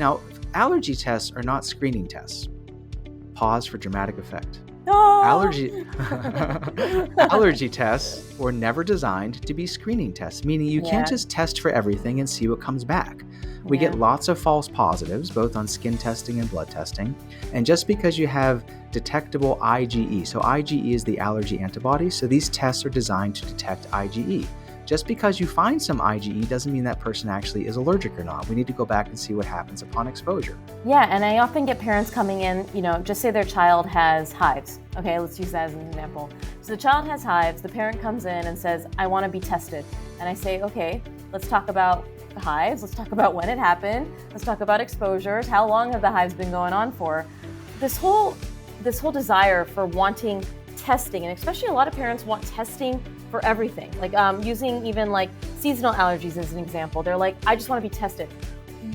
Now, allergy tests are not screening tests. Pause for dramatic effect. Oh! Allergy tests were never designed to be screening tests, meaning you can't just test for everything and see what comes back. We get lots of false positives, both on skin testing and blood testing. And just because you have detectable IgE, so IgE is the allergy antibody, so these tests are designed to detect IgE. Just because you find some IgE doesn't mean that person actually is allergic or not. We need to go back and see what happens upon exposure. Yeah, and I often get parents coming in, just say their child has hives. Okay, let's use that as an example. So the child has hives, the parent comes in and says, I want to be tested. And I say, okay, let's talk about the hives, let's talk about when it happened, let's talk about exposures, how long have the hives been going on for? This whole desire for wanting testing, and especially a lot of parents want testing for everything, like using even like seasonal allergies as an example. They're like, I just want to be tested.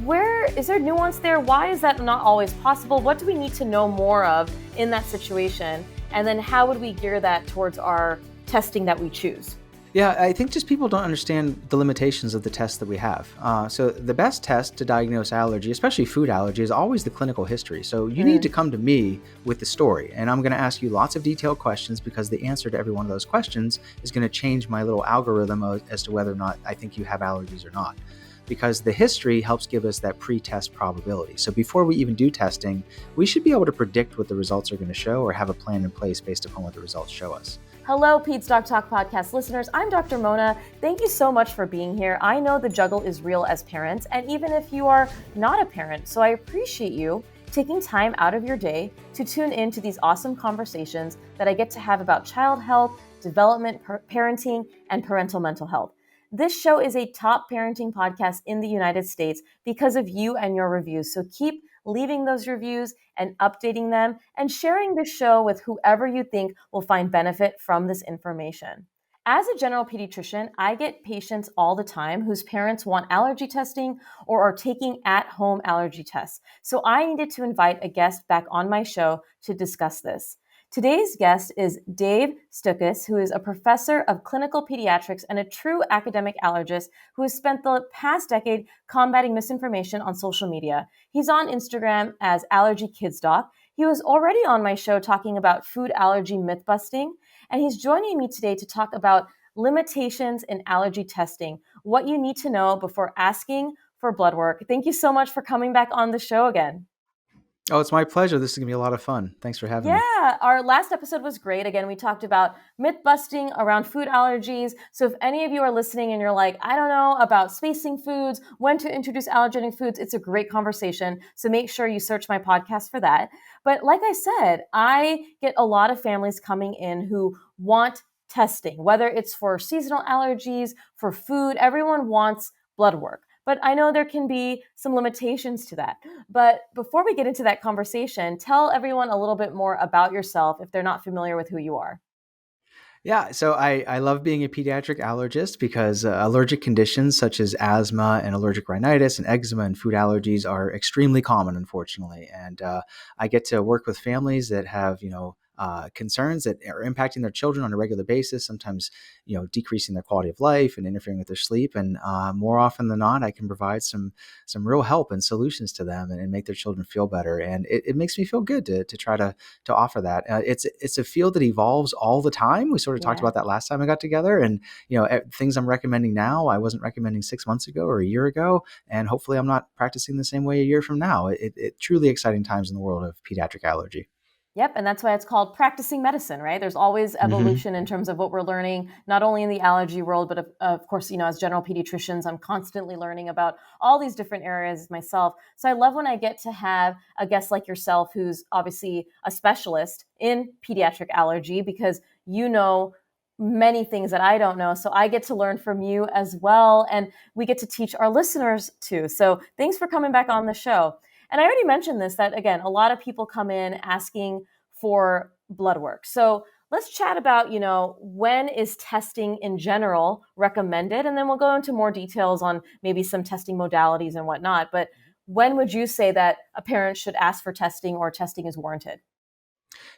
Where is there nuance there? Why is that not always possible? What do we need to know more of in that situation? And then how would we gear that towards our testing that we choose? Yeah, I think just people don't understand the limitations of the tests that we have. So the best test to diagnose allergy, especially food allergy, is always the clinical history. So you need to come to me with the story, and I'm going to ask you lots of detailed questions because the answer to every one of those questions is going to change my little algorithm as to whether or not I think you have allergies or not. Because the history helps give us that pre-test probability. So before we even do testing, we should be able to predict what the results are going to show or have a plan in place based upon what the results show us. Hello, PedsDocTalk podcast listeners. I'm Dr. Mona. Thank you so much for being here. I know the juggle is real as parents, and even if you are not a parent, so I appreciate you taking time out of your day to tune in to these awesome conversations that I get to have about child health, development, parenting, and parental mental health. This show is a top parenting podcast in the United States because of you and your reviews. So keep leaving those reviews and updating them and sharing this show with whoever you think will find benefit from this information. As a general pediatrician, I get patients all the time whose parents want allergy testing or are taking at-home allergy tests. So I needed to invite a guest back on my show to discuss this. Today's guest is Dave Stukus, who is a professor of clinical pediatrics and a true academic allergist who has spent the past decade combating misinformation on social media. He's on Instagram as Allergy Kids Doc. He was already on my show talking about food allergy myth busting, and he's joining me today to talk about limitations in allergy testing, what you need to know before asking for blood work. Thank you so much for coming back on the show again. Oh, it's my pleasure. This is going to be a lot of fun. Thanks for having me. Yeah, our last episode was great. Again, we talked about myth busting around food allergies. So if any of you are listening and you're like, I don't know about spacing foods, when to introduce allergenic foods, it's a great conversation. So make sure you search my podcast for that. But like I said, I get a lot of families coming in who want testing, whether it's for seasonal allergies, for food, everyone wants blood work. But I know there can be some limitations to that. But before we get into that conversation, tell everyone a little bit more about yourself if they're not familiar with who you are. Yeah, so I love being a pediatric allergist because allergic conditions such as asthma and allergic rhinitis and eczema and food allergies are extremely common, unfortunately. And I get to work with families that have, concerns that are impacting their children on a regular basis, sometimes, decreasing their quality of life and interfering with their sleep. And more often than not, I can provide some real help and solutions to them and make their children feel better. And it makes me feel good to try to offer that. It's a field that evolves all the time. We sort of talked about that last time I got together, and things I'm recommending now, I wasn't recommending 6 months ago or a year ago, and hopefully I'm not practicing the same way a year from now. It truly exciting times in the world of pediatric allergy. Yep, and that's why it's called practicing medicine, right? There's always evolution in terms of what we're learning, not only in the allergy world, but of course, as general pediatricians, I'm constantly learning about all these different areas myself. So I love when I get to have a guest like yourself, who's obviously a specialist in pediatric allergy, because you know many things that I don't know. So I get to learn from you as well, and we get to teach our listeners too. So thanks for coming back on the show. And I already mentioned this, that again, a lot of people come in asking for blood work. So let's chat about, when is testing in general recommended? And then we'll go into more details on maybe some testing modalities and whatnot. But when would you say that a parent should ask for testing or testing is warranted?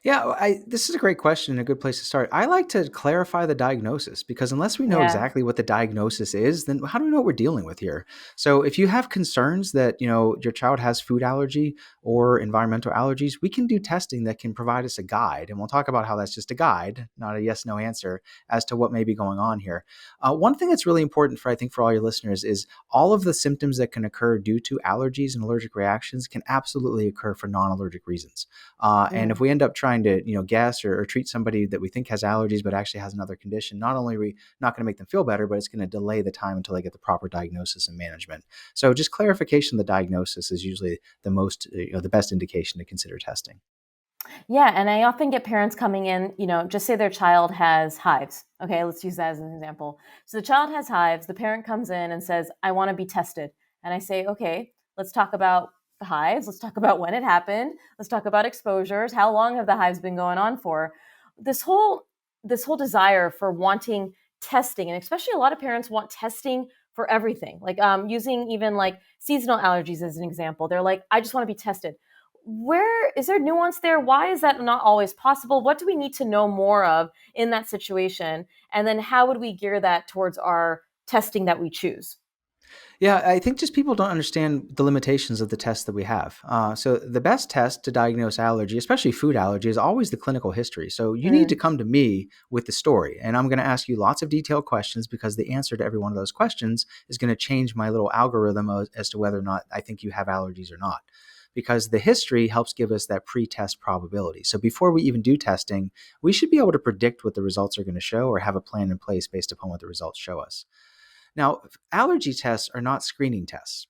Yeah, this is a great question and a good place to start. I like to clarify the diagnosis because unless we know Yeah. exactly what the diagnosis is, then how do we know what we're dealing with here? So if you have concerns that, your child has food allergy or environmental allergies, we can do testing that can provide us a guide. And we'll talk about how that's just a guide, not a yes, no answer as to what may be going on here. One thing that's really important for, I think, for all your listeners is all of the symptoms that can occur due to allergies and allergic reactions can absolutely occur for non-allergic reasons. And if Mm. we end up trying to, guess or treat somebody that we think has allergies but actually has another condition, not only are we not going to make them feel better, but it's going to delay the time until they get the proper diagnosis and management. So just clarification of the diagnosis is usually the most, the best indication to consider testing. Yeah, and I often get parents coming in, just say their child has hives. Okay, let's use that as an example. So the child has hives, the parent comes in and says, I want to be tested. And I say, okay, let's talk about the hives. Let's talk about when it happened. Let's talk about exposures. How long have the hives been going on for? This whole this whole desire for wanting testing, and especially a lot of parents want testing for everything. Like using even like seasonal allergies as an example. They're like, I just want to be tested. Where is there nuance there? Why is that not always possible? What do we need to know more of in that situation? And then how would we gear that towards our testing that we choose? Yeah, I think just people don't understand the limitations of the tests that we have. So the best test to diagnose allergy, especially food allergy, is always the clinical history. So you need to Mm, come to me with the story, and I'm going to ask you lots of detailed questions because the answer to every one of those questions is going to change my little algorithm as to whether or not I think you have allergies or not. Because the history helps give us that pre-test probability. So before we even do testing, we should be able to predict what the results are going to show or have a plan in place based upon what the results show us. Now, allergy tests are not screening tests.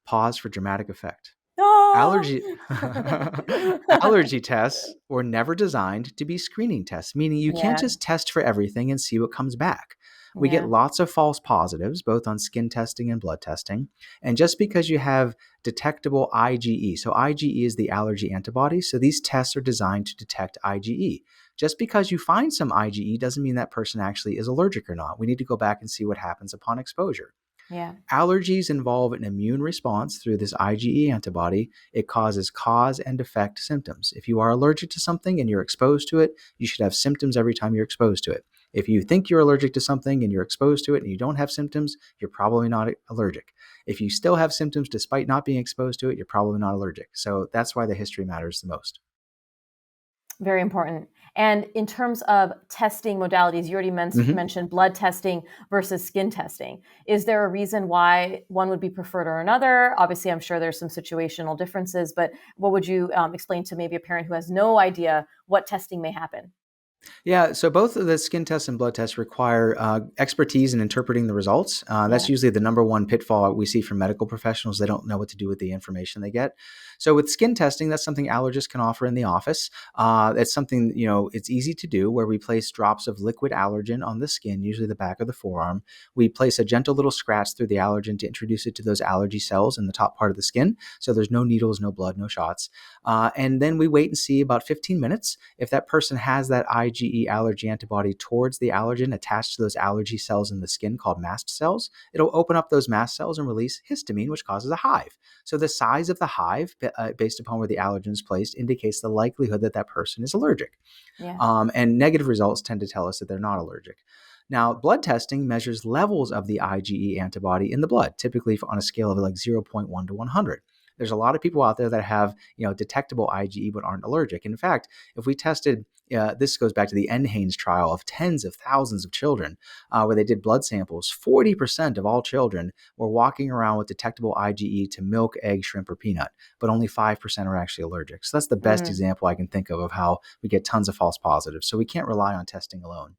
Pause for dramatic effect. Allergy allergy tests were never designed to be screening tests, meaning you can't yeah, just test for everything and see what comes back. We get yeah, lots of false positives, both on skin testing and blood testing. And just because you have detectable IgE, so IgE is the allergy antibody, so these tests are designed to detect IgE. Just because you find some IgE doesn't mean that person actually is allergic or not. We need to go back and see what happens upon exposure. yeah, Allergies involve an immune response through this IgE antibody. It causes cause and effect symptoms. If you are allergic to something and you're exposed to it, you should have symptoms every time you're exposed to it. If you think you're allergic to something and you're exposed to it and you don't have symptoms, you're probably not allergic. If you still have symptoms despite not being exposed to it, you're probably not allergic. So that's why the history matters the most. very important. And in terms of testing modalities, you already Mhm. mentioned blood testing versus skin testing. Is there a reason why one would be preferred or another? Obviously, I'm sure there's some situational differences, but what would you explain to maybe a parent who has no idea what testing may happen? Yeah, so both of the skin tests and blood tests require expertise in interpreting the results. That's Yeah. usually the number one pitfall we see from medical professionals. They don't know what to do with the information they get. So with skin testing, that's something allergists can offer in the office. It's something, it's easy to do where we place drops of liquid allergen on the skin, usually the back of the forearm. We place a gentle little scratch through the allergen to introduce it to those allergy cells in the top part of the skin. So there's no needles, no blood, no shots. And then we wait and see about 15 minutes. If that person has that IgE allergy antibody towards the allergen attached to those allergy cells in the skin called mast cells, it'll open up those mast cells and release histamine, which causes a hive. So the size of the hive, based upon where the allergen is placed, indicates the likelihood that that person is allergic. Yeah. And negative results tend to tell us that they're not allergic. Now, blood testing measures levels of the IgE antibody in the blood, typically on a scale of like zero point 0.1 to 100. There's a lot of people out there that have, detectable IgE but aren't allergic. In fact, if we tested, this goes back to the NHANES trial of tens of thousands of children, where they did blood samples. 40% of all children were walking around with detectable IgE to milk, egg, shrimp, or peanut, but only 5% are actually allergic. So that's the best Mm, example I can think of how we get tons of false positives. So we can't rely on testing alone.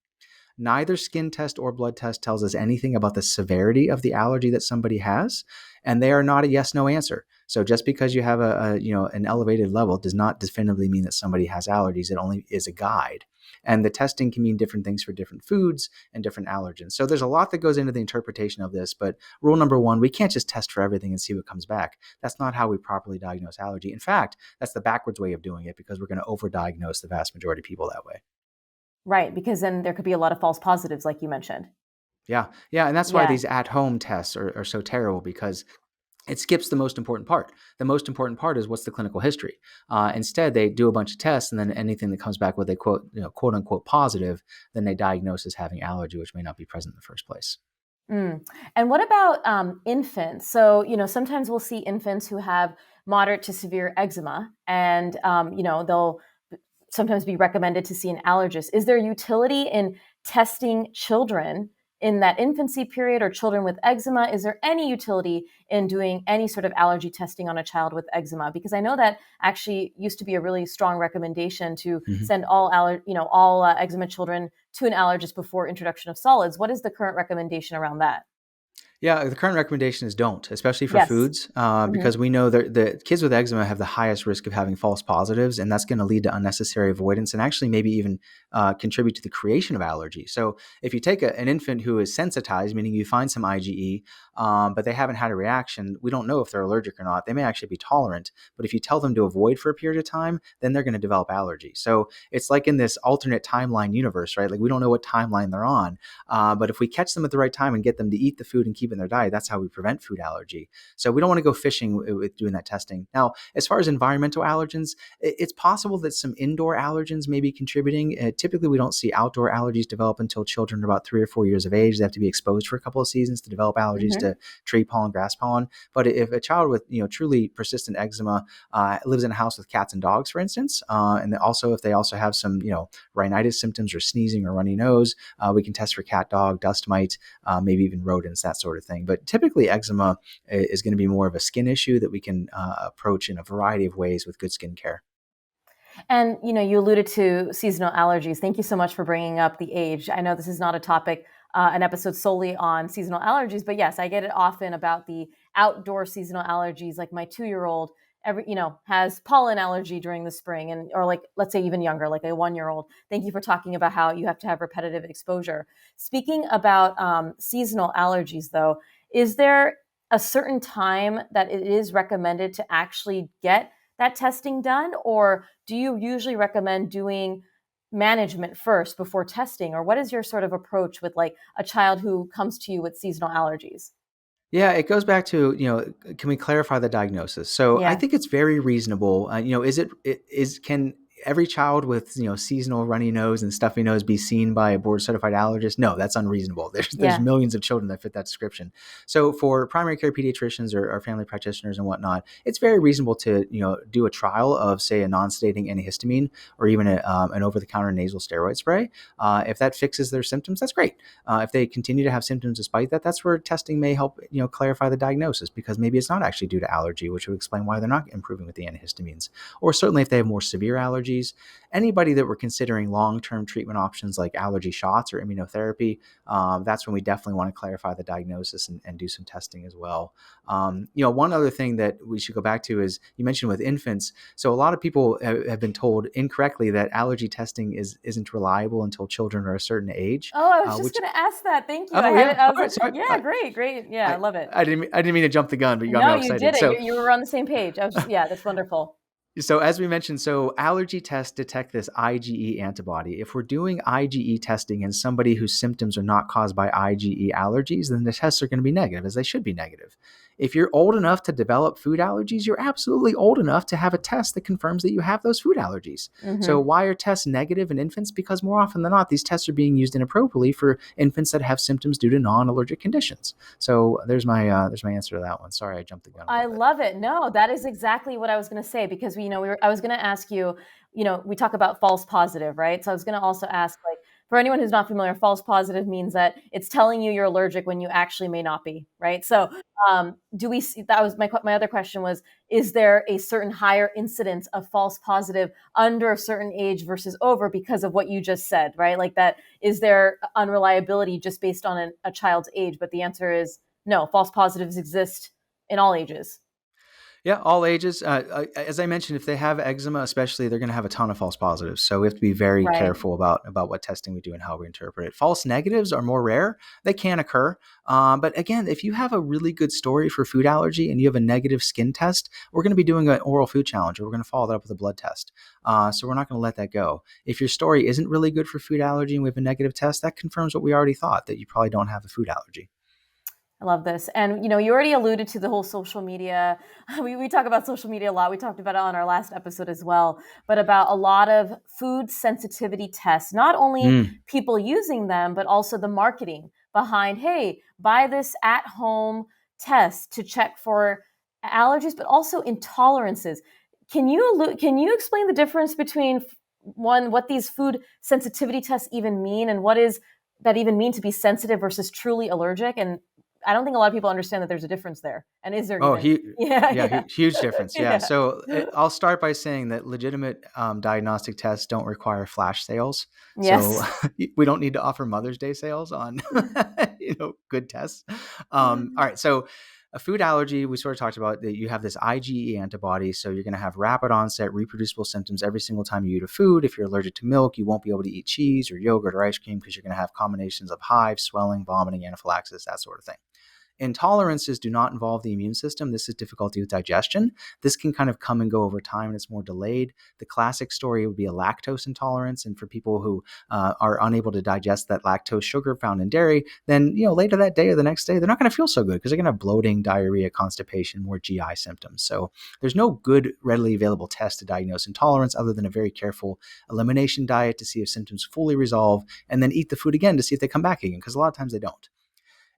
Neither skin test or blood test tells us anything about the severity of the allergy that somebody has, and they are not a yes no answer. So just because you have an elevated level does not definitively mean that somebody has allergies. It only is a guide. And the testing can mean different things for different foods and different allergens. So there's a lot that goes into the interpretation of this, but rule number one, we can't just test for everything and see what comes back. That's not how we properly diagnose allergy. In fact, that's the backwards way of doing it because we're going to overdiagnose the vast majority of people that way. right, because then there could be a lot of false positives, like you mentioned. Yeah, yeah, and that's why Yeah. these at-home tests are so terrible because it skips the most important part. The most important part is what's the clinical history. Instead, they do a bunch of tests, and then anything that comes back with a quote unquote positive, then they diagnose as having allergy, which may not be present in the first place. Mm. And what about infants? So, sometimes we'll see infants who have moderate to severe eczema, and, they'll sometimes be recommended to see an allergist. Is there utility in testing children in that infancy period or children with eczema? Is there any utility in doing any sort of allergy testing on a child with eczema? Because I know that actually used to be a really strong recommendation to Mm-hmm. send all eczema children to an allergist before introduction of solids. What is the current recommendation around that? Yeah, the current recommendation is don't, especially for Yes. foods, Hmm. because we know that the kids with eczema have the highest risk of having false positives, and that's going to lead to unnecessary avoidance and actually maybe even contribute to the creation of allergy. So if you take an infant who is sensitized, meaning you find some IgE, but they haven't had a reaction, we don't know if they're allergic or not. They may actually be tolerant, but if you tell them to avoid for a period of time, then they're going to develop allergy. So it's like in this alternate timeline universe, right? Like we don't know what timeline they're on. But if we catch them at the right time and get them to eat the food and keep it in their diet, that's how we prevent food allergy. So we don't want to go fishing with doing that testing. Now, as far as environmental allergens, it's possible that some indoor allergens may be contributing. Typically, we don't see outdoor allergies develop until children are about 3 or 4 years of age. They have to be exposed for a couple of seasons to develop allergies Hmm. to tree pollen, grass pollen. But if a child with truly persistent eczema lives in a house with cats and dogs, for instance, and also if they also have some rhinitis symptoms or sneezing or runny nose, we can test for cat, dog, dust mite, maybe even rodents, that sort of thing. But typically, eczema is going to be more of a skin issue that we can approach in a variety of ways with good skincare. And you alluded to seasonal allergies. Thank you so much for bringing up the age. I know this is not a topic, an episode solely on seasonal allergies, but yes, I get it often about the outdoor seasonal allergies. Like my 2-year-old, has pollen allergy during the spring, and or like let's say even younger, like a 1-year-old. Thank you for talking about how you have to have repetitive exposure. Speaking about seasonal allergies, though, is there a certain time that it is recommended to actually get that testing done, or do you usually recommend doing management first before testing? Or what is your sort of approach with like a child who comes to you with seasonal allergies? Yeah, it goes back to, can we clarify the diagnosis? So I Yeah. think it's very reasonable. Can every child with, seasonal runny nose and stuffy nose be seen by a board certified allergist? No, that's unreasonable. There's Yeah. millions of children that fit that description. So for primary care pediatricians or family practitioners and whatnot, it's very reasonable to, do a trial of, say, a non-sedating antihistamine or even an over-the-counter nasal steroid spray. If that fixes their symptoms, that's great. If they continue to have symptoms despite that, that's where testing may help clarify the diagnosis, because maybe it's not actually due to allergy, which would explain why they're not improving with the antihistamines. Or certainly if they have more severe allergies, anybody that we're considering long-term treatment options like allergy shots or immunotherapy, that's when we definitely want to clarify the diagnosis and do some testing as well. One other thing that we should go back to is you mentioned with infants. So a lot of people have been told incorrectly that allergy testing isn't reliable until children are a certain age, Oh, I was just which going to ask that. Thank you. I oh had yeah, it. I all was right. like, So yeah, great, great. Yeah, I I, love it. I didn't mean to jump the gun, but you got me No, all you did excited. it. So You were on the same page. I was just, yeah, that's wonderful. so as we mentioned, so allergy tests detect this IgE antibody. If we're doing IgE testing in somebody whose symptoms are not caused by IgE allergies, then the tests are going to be negative, as they should be negative. If you're old enough to develop food allergies, you're absolutely old enough to have a test that confirms that you have those food allergies. So Hmm. why are tests negative in infants? Because more often than not, these tests are being used inappropriately for infants that have symptoms due to non-allergic conditions. So there's my answer to that one. Sorry, I jumped the gun a I little bit. love it. No, that is exactly what I was going to say because I was going to ask you, we talk about false positive, right? So I was going to also ask, like, for anyone who's not familiar, false positive means that it's telling you you're allergic when you actually may not be, right? So, do we see that was my other question was, is there a certain higher incidence of false positive under a certain age versus over because of what you just said, right? Like that, is there unreliability just based on a child's age? But the answer is no, false positives exist in all ages. Yeah, all ages. As I mentioned, if they have eczema, especially, they're going to have a ton of false positives. So we have to be very Right. careful about what testing we do and how we interpret it. False negatives are more rare; they can occur. But again, if you have a really good story for food allergy and you have a negative skin test, we're going to be doing an oral food challenge, or we're going to follow that up with a blood test. So we're not going to let that go. If your story isn't really good for food allergy and we have a negative test, that confirms what we already thought, that you probably don't have a food allergy. I love this. And, you already alluded to the whole social media. We talk about social media a lot. We talked about it on our last episode as well, but about a lot of food sensitivity tests, not only Mm. people using them, but also the marketing behind, hey, buy this at home test to check for allergies, but also intolerances. Can you explain the difference between what these food sensitivity tests even mean, and what is that even mean to be sensitive versus truly allergic? And I don't think a lot of people understand that there's a difference there. And is there Oh, even? Yeah, yeah, yeah, huge difference. Yeah. yeah. So I'll start by saying that legitimate diagnostic tests don't require flash sales. So Yes. we don't need to offer Mother's Day sales on, good tests. All right. So a food allergy, we sort of talked about that you have this IgE antibody. So you're going to have rapid onset, reproducible symptoms every single time you eat a food. If you're allergic to milk, you won't be able to eat cheese or yogurt or ice cream because you're going to have combinations of hives, swelling, vomiting, anaphylaxis, that sort of thing. Intolerances do not involve the immune system. This is difficulty with digestion. This can kind of come and go over time, and it's more delayed. The classic story would be a lactose intolerance. And for people who are unable to digest that lactose sugar found in dairy, then later that day or the next day, they're not going to feel so good because they're going to have bloating, diarrhea, constipation, more GI symptoms. So there's no good, readily available test to diagnose intolerance other than a very careful elimination diet to see if symptoms fully resolve, and then eat the food again to see if they come back again, because a lot of times they don't.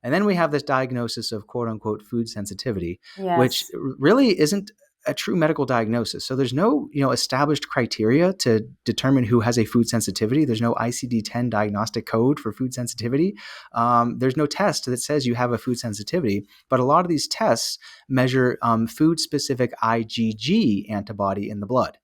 And then we have this diagnosis of quote unquote food sensitivity, which Yes. really isn't a true medical diagnosis. So there's no, established criteria to determine who has a food sensitivity. There's no ICD-10 diagnostic code for food sensitivity. There's no test that says you have a food sensitivity, but a lot of these tests measure food-specific IgG antibody in the blood.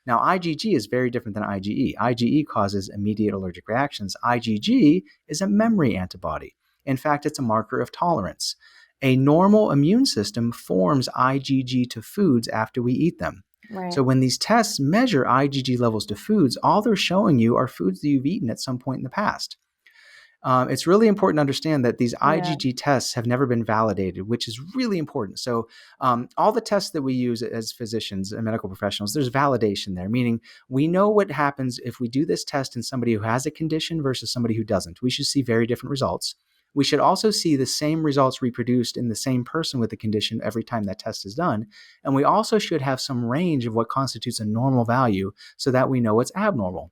Now, IgG is very different than IgE. IgE causes immediate allergic reactions. IgG is a memory antibody. In fact, it's a marker of tolerance. A normal immune system forms IgG to foods after we eat them. Right. So when these tests measure IgG levels to foods, all they're showing you are foods that you've eaten at some point in the past. It's really important to understand that these Yeah. IgG tests have never been validated, which is really important. So all the tests that we use as physicians and medical professionals, there's validation there, meaning we know what happens if we do this test in somebody who has a condition versus somebody who doesn't. We should see very different results. We should also see the same results reproduced in the same person with the condition every time that test is done. And we also should have some range of what constitutes a normal value so that we know what's abnormal.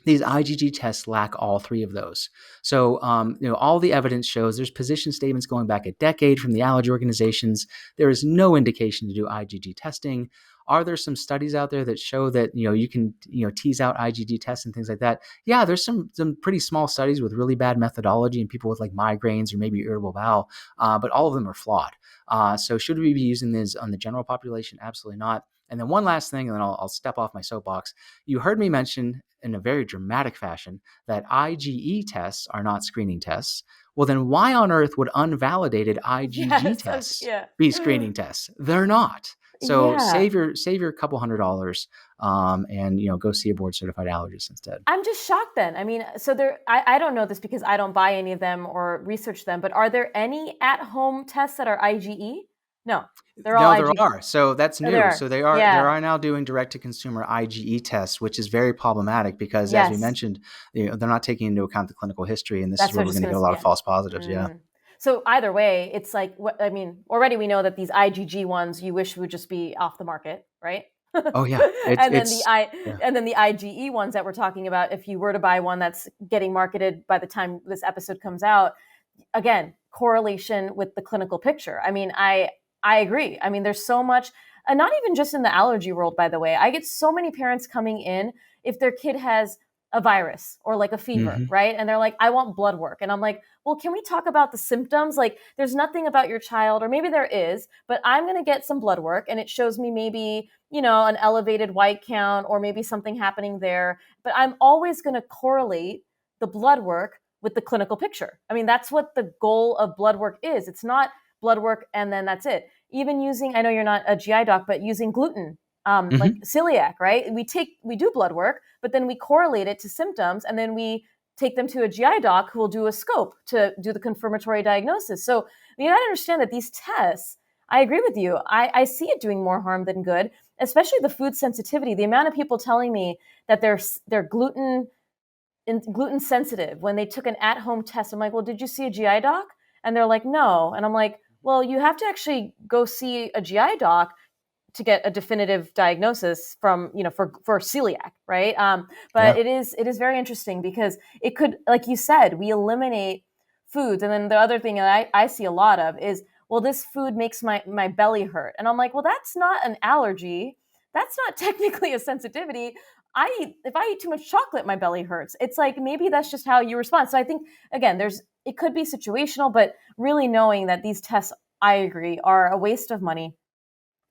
These IgG tests lack all three of those. So, all the evidence shows there's position statements going back a decade from the allergy organizations. There is no indication to do IgG testing. Are there some studies out there that show that, you can, tease out IgG tests and things like that? Yeah, there's some pretty small studies with really bad methodology and people with like migraines or maybe irritable bowel, but all of them are flawed. So should we be using this on the general population? Absolutely not. And then one last thing, and then I'll step off my soapbox. You heard me mention in a very dramatic fashion that IgE tests are not screening tests. Well, then why on earth would unvalidated IgG Yes. tests Yeah. be screening tests? They're not. So Yeah. save your couple $100, and go see a board certified allergist instead. I'm just shocked then. I mean, so I don't know this because I don't buy any of them or research them, but are there any at home tests that are IgE? No, they're all No, there IgG. are. So that's Oh, there new. are. So there Yeah. are now doing direct to consumer IgE tests, which is very problematic because, as we Yes. mentioned, they're not taking into account the clinical history, and this is That's what where I we're was going just to going get a to lot say. of Yeah. false positives. Yeah. So either way, it's like, I mean, already we know that these IgG ones you wish would just be off the market, right? Oh yeah. It's and then the it's I yeah. and then the IgE ones that we're talking about, if you were to buy one that's getting marketed by the time this episode comes out, again, correlation with the clinical picture. I mean, I agree. I mean, there's so much, and not even just in the allergy world, by the way. I get so many parents coming in if their kid has a virus or like a fever, Hmm. right? And they're like, I want blood work. And I'm like, well, can we talk about the symptoms? Like, there's nothing about your child, or maybe there is, but I'm going to get some blood work and it shows me maybe, an elevated white count or maybe something happening there. But I'm always going to correlate the blood work with the clinical picture. I mean, that's what the goal of blood work is. It's not blood work and then that's it. Even using, I know you're not a GI doc, but using gluten, like Hmm. celiac, right? We do blood work, but then we correlate it to symptoms, and then we take them to a GI doc who will do a scope to do the confirmatory diagnosis. So you got to understand that these tests, I agree with you. I see it doing more harm than good, especially the food sensitivity. The amount of people telling me that they're gluten sensitive when they took an at home test. I'm like, well, did you see a GI doc? And they're like, no. And I'm like, well, you have to actually go see a GI doc to get a definitive diagnosis from, for celiac, right? But Yeah. it is very interesting because it could, like you said, we eliminate foods, and then the other thing that I see a lot of is, well, this food makes my belly hurt, and I'm like, well, that's not an allergy, that's not technically a sensitivity. If I eat too much chocolate, my belly hurts. It's like maybe that's just how you respond. So I think again, it could be situational, but really knowing that these tests, I agree, are a waste of money,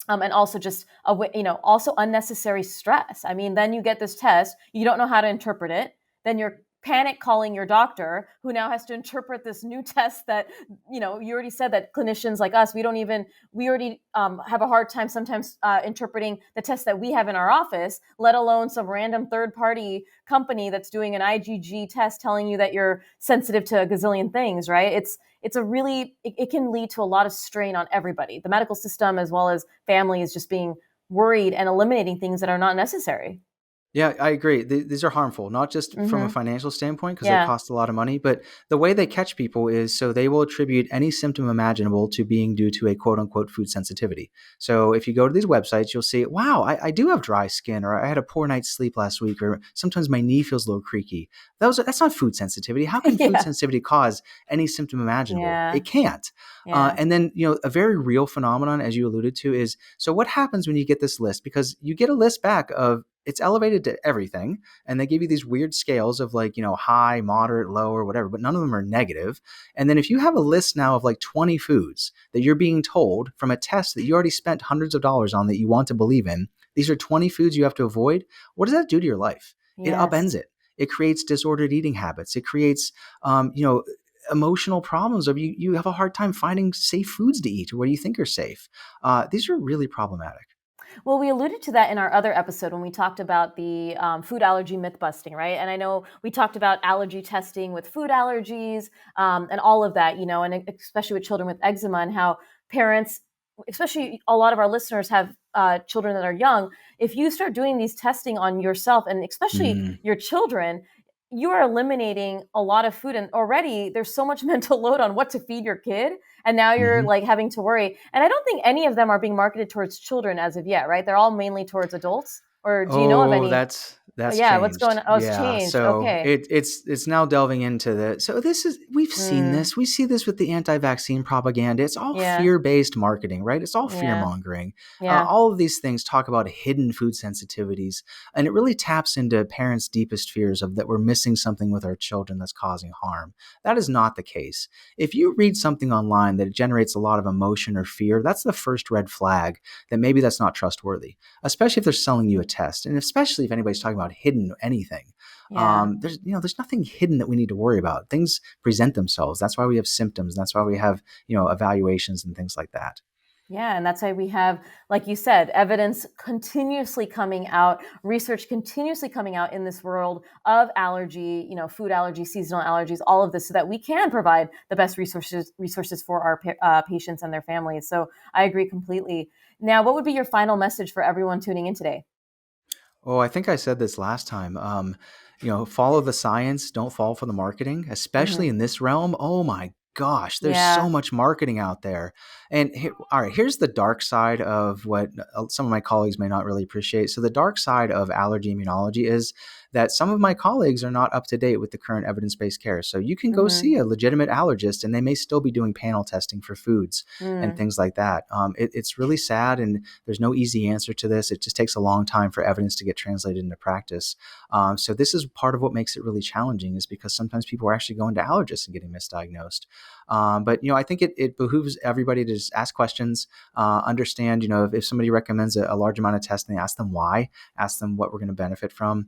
and also just also unnecessary stress. I mean, then you get this test, you don't know how to interpret it, then you're panic calling your doctor, who now has to interpret this new test that you already said that clinicians like us, we already have a hard time sometimes interpreting the test that we have in our office, let alone some random third party company that's doing an IgG test telling you that you're sensitive to a gazillion things, right? It can lead to a lot of strain on everybody, the medical system as well as families, just being worried and eliminating things that are not necessary. Yeah, I agree. These are harmful, not just from a Mm-hmm. financial standpoint because they Yeah. cost a lot of money, but the way they catch people is so they will attribute any symptom imaginable to being due to a quote unquote food sensitivity. So if you go to these websites, you'll see, wow, I do have dry skin, or I had a poor night's sleep last week, or sometimes my knee feels a little creaky. That's not food sensitivity. How can food Yeah. sensitivity cause any symptom imaginable? Yeah. It can't. Yeah. And then, a very real phenomenon, as you alluded to, is so what happens when you get this list? Because you get a list back of it's elevated to everything, and they give you these weird scales of like high, moderate, low, or whatever, but none of them are negative. And then if you have a list now of like 20 foods that you're being told from a test that you already spent hundreds of dollars on that you want to believe in, these are 20 foods you have to avoid. What does that do to your life? It upends Yes. it. It creates disordered eating habits. It creates emotional problems of you have a hard time finding safe foods to eat or what you think are safe. These are really problematic. Well, we alluded to that in our other episode when we talked about the food allergy myth busting, right? And I know we talked about allergy testing with food allergies, and all of that, and especially with children with eczema, and how parents, especially a lot of our listeners, have children that are young. If you start doing these testing on yourself and especially Mm. your children, you are eliminating a lot of food, and already there's so much mental load on what to feed your kid, and now you're Mhm. like having to worry. And I don't think any of them are being marketed towards children as of yet, right? They're all mainly towards adults. Or do you know of Oh, any? that's Yeah, what's going changed. on? Oh, it's Yeah. changed. So Okay. it's now delving into the so this is we've seen Mm, this. We see this with the anti-vaccine propaganda. It's all yeah. fear-based marketing, right? It's all Yeah. fear-mongering. Yeah. All of these things talk about hidden food sensitivities, and it really taps into parents' deepest fears of that we're missing something with our children that's causing harm. That is not the case. If you read something online that generates a lot of emotion or fear, that's the first red flag that maybe that's not trustworthy, especially if they're selling you a test, and especially if anybody's talking about hidden anything. Yeah. There's nothing hidden that we need to worry about. Things present themselves. That's why we have symptoms. That's why we have evaluations and things like that. Yeah, and that's why we have, like you said, evidence continuously coming out, research continuously coming out in this world of allergy, food allergy, seasonal allergies, all of this, so that we can provide the best resources for our patients and their families. So I agree completely. Now, what would be your final message for everyone tuning in today? Oh, I think I said this last time. Follow the science, don't fall for the marketing, especially Hmm. in this realm. Oh my gosh, there's so Yeah. much marketing out there. And all right, here's the dark side of what some of my colleagues may not really appreciate. So the dark side of allergy immunology is that some of my colleagues are not up to date with the current evidence-based care. So you can go Hmm. see a legitimate allergist, and they may still be doing panel testing for foods and Mm. things like that. It's really sad, and there's no easy answer to this. It just takes a long time for evidence to get translated into practice. So this is part of what makes it really challenging, is because sometimes people are actually going to allergists and getting misdiagnosed. But I think it behooves everybody to just ask questions, understand. If somebody recommends a large amount of testing, ask them why, ask them what we're going to benefit from,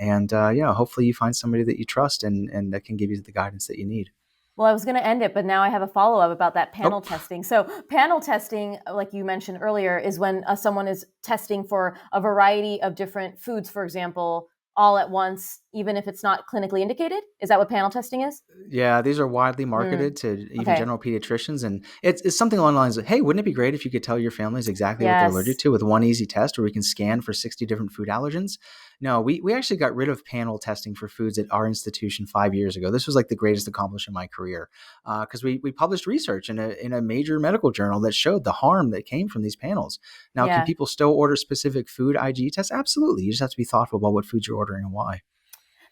and hopefully you find somebody that you trust and that can give you the guidance that you need. Well, I was going to end it, but now I have a follow up about that panel Oh, testing. So, panel testing, like you mentioned earlier, is when someone is testing for a variety of different foods, for example, all at once even if it's not clinically indicated? Is that what panel testing is? Yeah, these are widely marketed to even Okay. general pediatricians, and it's something along the lines of, hey, wouldn't it be great if you could tell your families exactly what they're allergic Yes. to with one easy test, or we can scan for 60 different food allergens? No, we actually got rid of panel testing for foods at our institution 5 years ago. This was like the greatest accomplishment in my career, because we published research in a major medical journal that showed the harm that came from these panels. Now, can Yeah. people still order specific food IgE tests? Absolutely. You just have to be thoughtful about what foods you're ordering and why.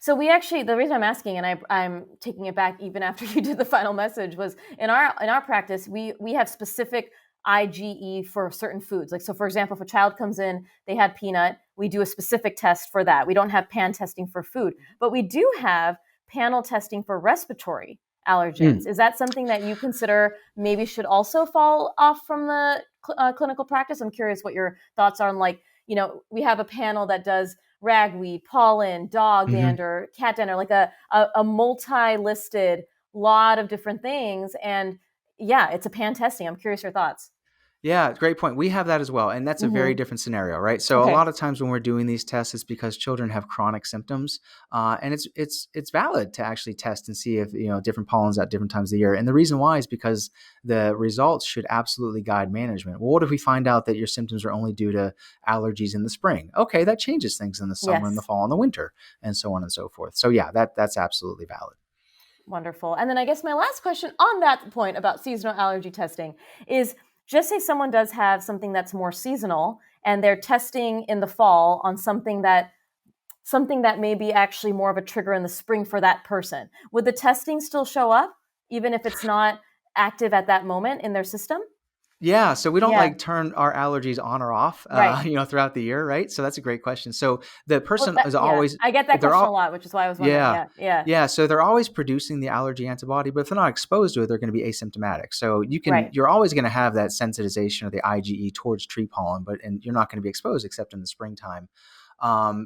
So we actually, the reason I'm asking, and I'm taking it back even after you did the final message, was in our practice, we have specific IgE for certain foods. Like, so for example, if a child comes in, they had peanut, we do a specific test for that. We don't have pan testing for food, but we do have panel testing for respiratory allergens. Mm. Is that something that you consider maybe should also fall off from the clinical practice? I'm curious what your thoughts are on, like, we have a panel that does ragweed, pollen, dog Mhm. dander, cat dander, like a multi-listed lot of different things. And yeah, it's a pan testing. I'm curious your thoughts. Yeah, great point. We have that as well, and that's a very Mm-hmm. different scenario, right? So a Okay. lot of times when we're doing these tests, it's because children have chronic symptoms, and it's valid to actually test and see if different pollens at different times of the year. And the reason why is because the results should absolutely guide management. Well, what if we find out that your symptoms are only due to allergies in the spring? Okay, that changes things in the summer, and the Yes. fall, and the winter, and so on and so forth. So yeah, that's absolutely valid. Wonderful. And then I guess my last question on that point about seasonal allergy testing is, just say someone does have something that's more seasonal and they're testing in the fall on something that may be actually more of a trigger in the spring for that person. Would the testing still show up even if it's not active at that moment in their system? Yeah, so we don't Yeah, like turn our allergies on or off, right. throughout the year, right? So that's a great question. So the Well, person is yeah, always I get that they're question a all lot, which is why I was wondering. yeah. Yeah, yeah, Yeah, so they're always producing the allergy antibody, but if they're not exposed to it, they're going to be asymptomatic. So right. you're always going to have that sensitization of the IgE towards tree pollen, and you're not going to be exposed except in the springtime.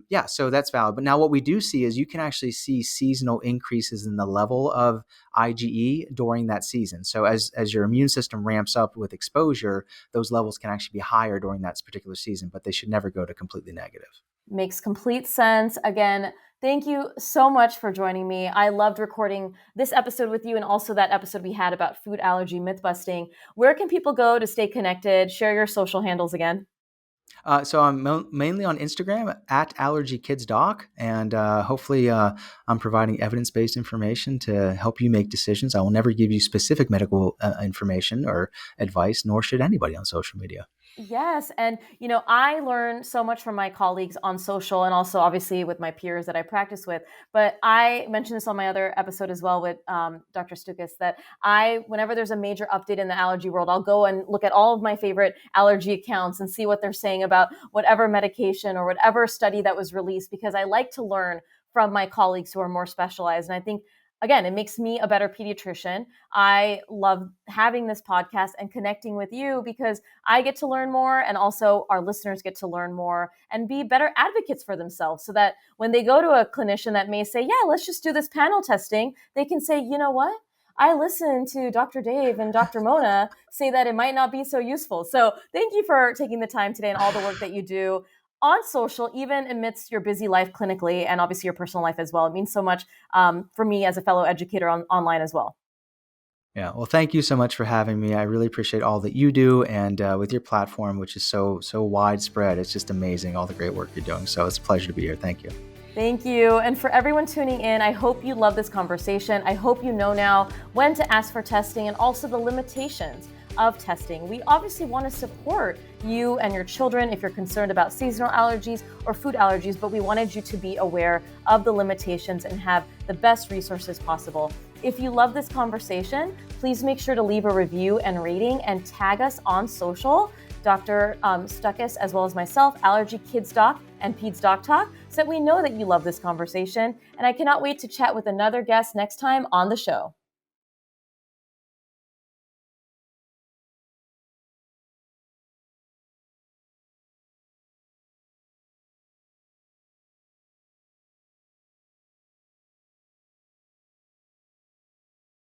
Yeah, so that's valid. But now what we do see is you can actually see seasonal increases in the level of IgE during that season. So as your immune system ramps up with exposure, those levels can actually be higher during that particular season, but they should never go to completely negative. Makes complete sense. Again, thank you so much for joining me. I loved recording this episode with you and also that episode we had about food allergy myth busting. Where can people go to stay connected? Share your social handles again. So I'm mainly on Instagram at AllergyKidsDoc, and hopefully I'm providing evidence-based information to help you make decisions. I will never give you specific medical information or advice, nor should anybody on social media. Yes. And, I learn so much from my colleagues on social and also obviously with my peers that I practice with. But I mentioned this on my other episode as well with Dr. Stukus, that whenever there's a major update in the allergy world, I'll go and look at all of my favorite allergy accounts and see what they're saying about whatever medication or whatever study that was released, because I like to learn from my colleagues who are more specialized. And I think, again, it makes me a better pediatrician. I love having this podcast and connecting with you because I get to learn more, and also our listeners get to learn more and be better advocates for themselves, so that when they go to a clinician that may say, yeah, let's just do this panel testing, they can say, you know what? I listened to Dr. Dave and Dr. Mona say that it might not be so useful. So thank you for taking the time today and all the work that you do on social, even amidst your busy life clinically and obviously your personal life as well. It means so much for me as a fellow educator online as well. Yeah, well, thank you so much for having me. I really appreciate all that you do, and with your platform, which is so widespread, it's just amazing all the great work you're doing. So it's a pleasure to be here. Thank you. Thank you. And for everyone tuning in, I hope you love this conversation. I hope you know now when to ask for testing and also the limitations of testing. We obviously want to support you and your children if you're concerned about seasonal allergies or food allergies, but we wanted you to be aware of the limitations and have the best resources possible. If you love this conversation, please make sure to leave a review and rating and tag us on social, Dr. Stukus, as well as myself, Allergy Kids Doc and PedsDocTalk, so that we know that you love this conversation. And I cannot wait to chat with another guest next time on the show.